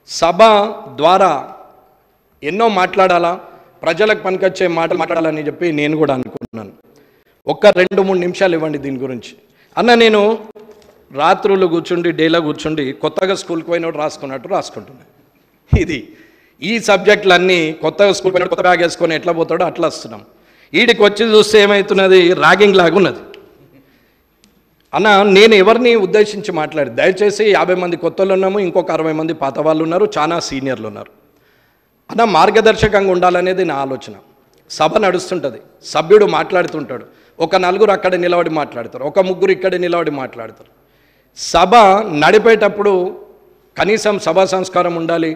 సభ ద్వారా ఎన్నో మాట్లాడాలా, ప్రజలకు పనికొచ్చే మాటలు మాట్లాడాలని చెప్పి నేను కూడా అనుకుంటున్నాను. ఒక్క 2-3 నిమిషాలు ఇవ్వండి దీని గురించి. అన్న నేను రాత్రులు కూర్చుండి డేలో కూర్చుండి కొత్తగా స్కూల్కి పోయినట్టు రాసుకున్నట్టు రాసుకుంటున్నాను. ఈ సబ్జెక్టులన్నీ కొత్తగా స్కూల్ పోయినట్టు కొత్త బ్యాగ్ వేసుకొని ఎట్లా పోతాడో అట్లా వస్తున్నాం. వీడికి వచ్చి చూస్తే ఏమవుతున్నది, ర్యాగింగ్ లాగా ఉన్నది. అన్న నేను ఎవరిని ఉద్దేశించి మాట్లాడి, దయచేసి 50 మంది కొత్తలు ఉన్నాము, ఇంకొక 60 మంది పాత వాళ్ళు ఉన్నారు, చాలా సీనియర్లు ఉన్నారు. అన్న మార్గదర్శకంగా ఉండాలనేది నా ఆలోచన. సభ నడుస్తుంటుంది, సభ్యుడు మాట్లాడుతుంటాడు, ఒక 4 అక్కడ నిలబడి మాట్లాడతారు, ఒక 3 ఇక్కడ నిలబడి మాట్లాడతారు. సభ నడిపేటప్పుడు కనీసం సభా సంస్కారం ఉండాలి,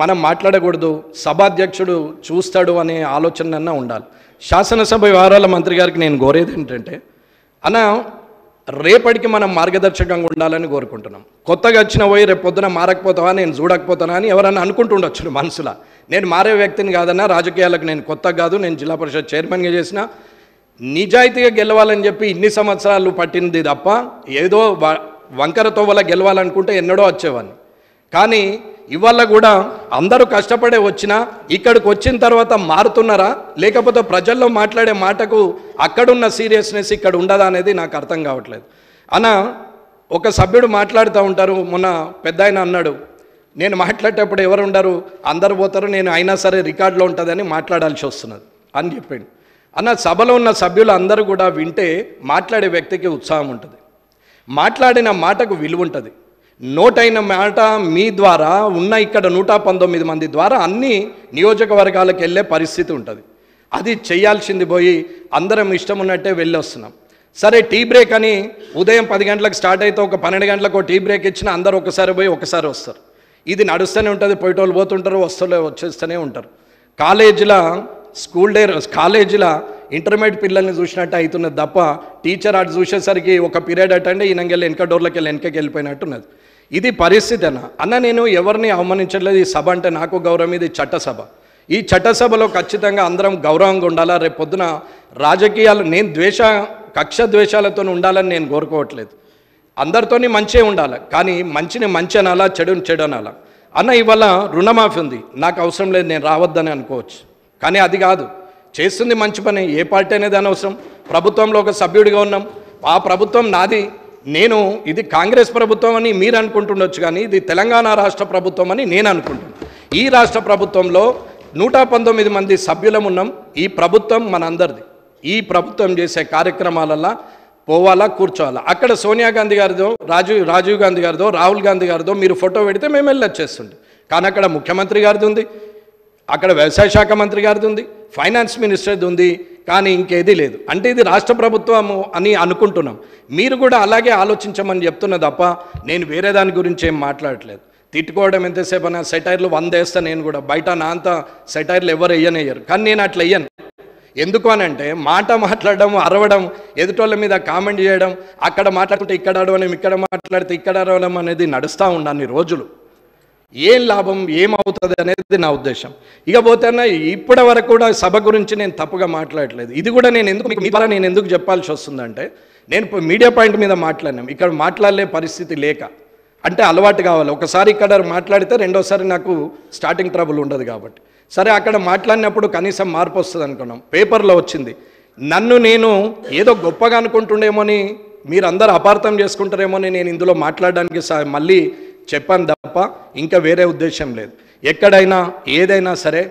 మనం మాట్లాడకూడదు, సభాధ్యక్షుడు చూస్తాడు అనే ఆలోచన ఉండాలి. శాసనసభ వ్యవహారాల మంత్రి గారికి నేను కోరేది ఏంటంటే, అన్న రేపటికి మనం మార్గదర్శకంగా ఉండాలని కోరుకుంటున్నాం. కొత్తగా వచ్చిన పోయి రేపు పొద్దున మారకపోతావా, నేను చూడకపోతానా అని ఎవరన్నా అనుకుంటుండొచ్చు మనసులో. నేను మారే వ్యక్తిని కాదన్నా, రాజకీయాలకు నేను కొత్త కాదు, నేను జిల్లా పరిషత్ చైర్మన్గా చేసిన, నిజాయితీగా గెలవాలని చెప్పి ఇన్ని సంవత్సరాలు పట్టింది తప్ప ఏదో వంకరతో వల్ల గెలవాలనుకుంటే ఎన్నడో వచ్చేవాడిని. కానీ ఇవాళ కూడా అందరూ కష్టపడే వచ్చినా ఇక్కడికి వచ్చిన తర్వాత మారుతున్నారా, లేకపోతే ప్రజల్లో మాట్లాడే మాటకు అక్కడున్న సీరియస్నెస్ ఇక్కడ ఉండదా అనేది నాకు అర్థం కావట్లేదు. అన్న ఒక సభ్యుడు మాట్లాడుతూ ఉంటారు, మొన్న పెద్ద ఆయన అన్నాడు, నేను మాట్లాడేటప్పుడు ఎవరు ఉండరు, అందరు పోతారు, నేను అయినా సరే రికార్డులో ఉంటుందని మాట్లాడాల్సి వస్తున్నది అని చెప్పాడు. అన్న సభలో ఉన్న సభ్యులు అందరూ కూడా వింటే మాట్లాడే వ్యక్తికి ఉత్సాహం ఉంటుంది, మాట్లాడిన మాటకు విలువ ఉంటుంది. నోటైన మాట మీ ద్వారా ఉన్న ఇక్కడ 119 మంది ద్వారా అన్ని నియోజకవర్గాలకు వెళ్ళే పరిస్థితి ఉంటుంది. అది చేయాల్సింది పోయి అందరం ఇష్టం ఉన్నట్టే వెళ్ళి వస్తున్నాం. సరే టీ బ్రేక్ అని ఉదయం 10 గంటలకు స్టార్ట్ అయితే ఒక 12 గంటలకు టీ బ్రేక్ ఇచ్చిన అందరూ ఒకసారి పోయి ఒకసారి వస్తారు. ఇది నడుస్తూనే ఉంటుంది, పోయేటోళ్ళు పోతుంటారు, వచ్చేస్తూనే ఉంటారు. కాలేజీలో కాలేజీలో ఇంటర్మీడియట్ పిల్లల్ని చూసినట్టు అవుతున్నది తప్ప టీచర్ అటు చూసేసరికి ఒక పీరియడ్ అటండి ఈయనకెళ్ళి వెనక డోర్లకి వెనకకి వెళ్ళిపోయినట్టున్నది. ఇది పరిస్థితి అన్న నేను ఎవరిని అవమానించట్లేదు. ఈ సభ అంటే నాకు గౌరవం, ఇది చట్టసభ. ఈ చట్టసభలో ఖచ్చితంగా అందరం గౌరవంగా ఉండాలా. రేపు పొద్దున రాజకీయాలు నేను కక్ష ద్వేషాలతో ఉండాలని నేను కోరుకోవట్లేదు. అందరితోని మంచే ఉండాలి, కానీ మంచిని మంచి అనాలా, చెడుని చెడు అనాలా. అన్న ఇవాళ రుణమాఫీ ఉంది, నాకు అవసరం లేదు, నేను రావద్దని అనుకోవచ్చు, కానీ అది కాదు. చేస్తుంది మంచి పని, ఏ పార్టీ అనేది అనవసరం. ప్రభుత్వంలో ఒక సభ్యుడిగా ఉన్నాం, ఆ ప్రభుత్వం నాది, నేను ఇది కాంగ్రెస్ ప్రభుత్వం అని మీరు అనుకుంటుండొచ్చు, కానీ ఇది తెలంగాణ రాష్ట్ర ప్రభుత్వం అని నేను అనుకుంటున్నాను. ఈ రాష్ట్ర ప్రభుత్వంలో 119 మంది సభ్యులం ఉన్నాం. ఈ ప్రభుత్వం మనందరిది. ఈ ప్రభుత్వం చేసే కార్యక్రమాలల్లో పోవాలా, కూర్చోవాలా. అక్కడ సోనియా గాంధీ గారిదో, రాజీవ్ గాంధీ గారిదో, రాహుల్ గాంధీ గారిదో మీరు ఫోటో పెడితే మేము వెళ్ళొచ్చేస్తుండే. కానీ అక్కడ ముఖ్యమంత్రి గారిది ఉంది, అక్కడ వ్యవసాయ శాఖ మంత్రి గారిది ఉంది, ఫైనాన్స్ మినిస్టర్ది ఉంది, కానీ ఇంకేదీ లేదు. అంటే ఇది రాష్ట్ర ప్రభుత్వము అని అనుకుంటున్నాం. మీరు కూడా అలాగే ఆలోచించమని చెప్తున్నా తప్ప నేను వేరే దాని గురించి ఏం మాట్లాడట్లేదు. తిట్టుకోవడం ఎంతసేపు అన్నా, సెటైర్లు 100 వేస్తా నేను కూడా, బయట నా అంత సెటైర్లు ఎవరు వేయనేయ్యరు, కానీ నేను అట్లా వేయను. ఎందుకు అని అంటే మాట్లాడడం, అరవడం, ఎదుటోళ్ళ మీద కామెంట్ చేయడం, అక్కడ మాట్లాడుతుంటే ఇక్కడ అడవడం, ఇక్కడ మాట్లాడితే ఇక్కడ అరవడం అనేది నడుస్తూ ఉండని రోజులు. ఏం లాభం, ఏమవుతుంది అనేది నా ఉద్దేశం. ఇకపోతే ఇప్పటి వరకు కూడా సభ గురించి నేను తప్పుగా మాట్లాడలేదు. ఇది కూడా నేను ఎందుకు చెప్పాల్సి వస్తుందంటే, నేను మీడియా పాయింట్ మీద మాట్లాడినాం, ఇక్కడ మాట్లాడలే పరిస్థితి లేక, అంటే అలవాటు కావాలి. ఒకసారి ఇక్కడ మాట్లాడితే రెండోసారి నాకు స్టార్టింగ్ ట్రబుల్ ఉండదు కాబట్టి, సరే అక్కడ మాట్లాడినప్పుడు కనీసం మార్పు వస్తుంది అనుకున్నాం. పేపర్లో వచ్చింది, నన్ను నేను ఏదో గొప్పగా అనుకుంటుండేమోని మీరందరూ అపార్థం చేసుకుంటారేమోని నేను ఇందులో మాట్లాడడానికి మళ్ళీ చెప్పాను తప్ప ఇంకా వేరే ఉద్దేశం లేదు. ఎక్కడైనా ఏదైనా సరే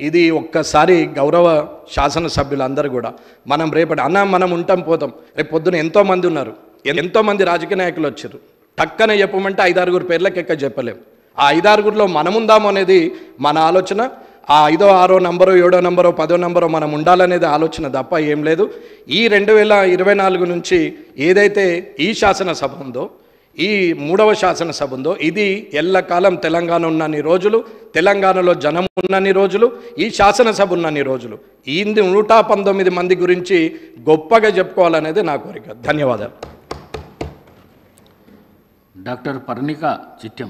ఇది ఒక్కసారి గౌరవ శాసనసభ్యులందరూ కూడా మనం రేపటి మనం ఉంటాం పోతాం. రేపు పొద్దున ఎంతోమంది ఉన్నారు, ఎంతోమంది రాజకీయ నాయకులు వచ్చారు. టక్కన చెప్పమంటే 5-6 పేర్లకి ఎక్క చెప్పలేము. ఆ 5-6లో మనముందాము అనేది మన ఆలోచన. ఆ 5వ 6వ నంబరో 7వ నంబరో 10వ నంబరో మనం ఉండాలనేది ఆలోచన తప్ప ఏం లేదు. ఈ 2024 నుంచి ఏదైతే ఈ శాసనసభ ఉందో, ఈ 3వ శాసనసభ ఉందో, ఇది ఎల్లకాలం తెలంగాణ ఉన్నన్ని రోజులు, తెలంగాణలో జనం ఉన్నన్ని రోజులు, ఈ శాసనసభ ఉన్నన్ని రోజులు ఈ 119 మంది గురించి గొప్పగా చెప్పుకోవాలనేది నా కోరిక. ధన్యవాదాలు. డాక్టర్ పర్ణిక చిట్టెం.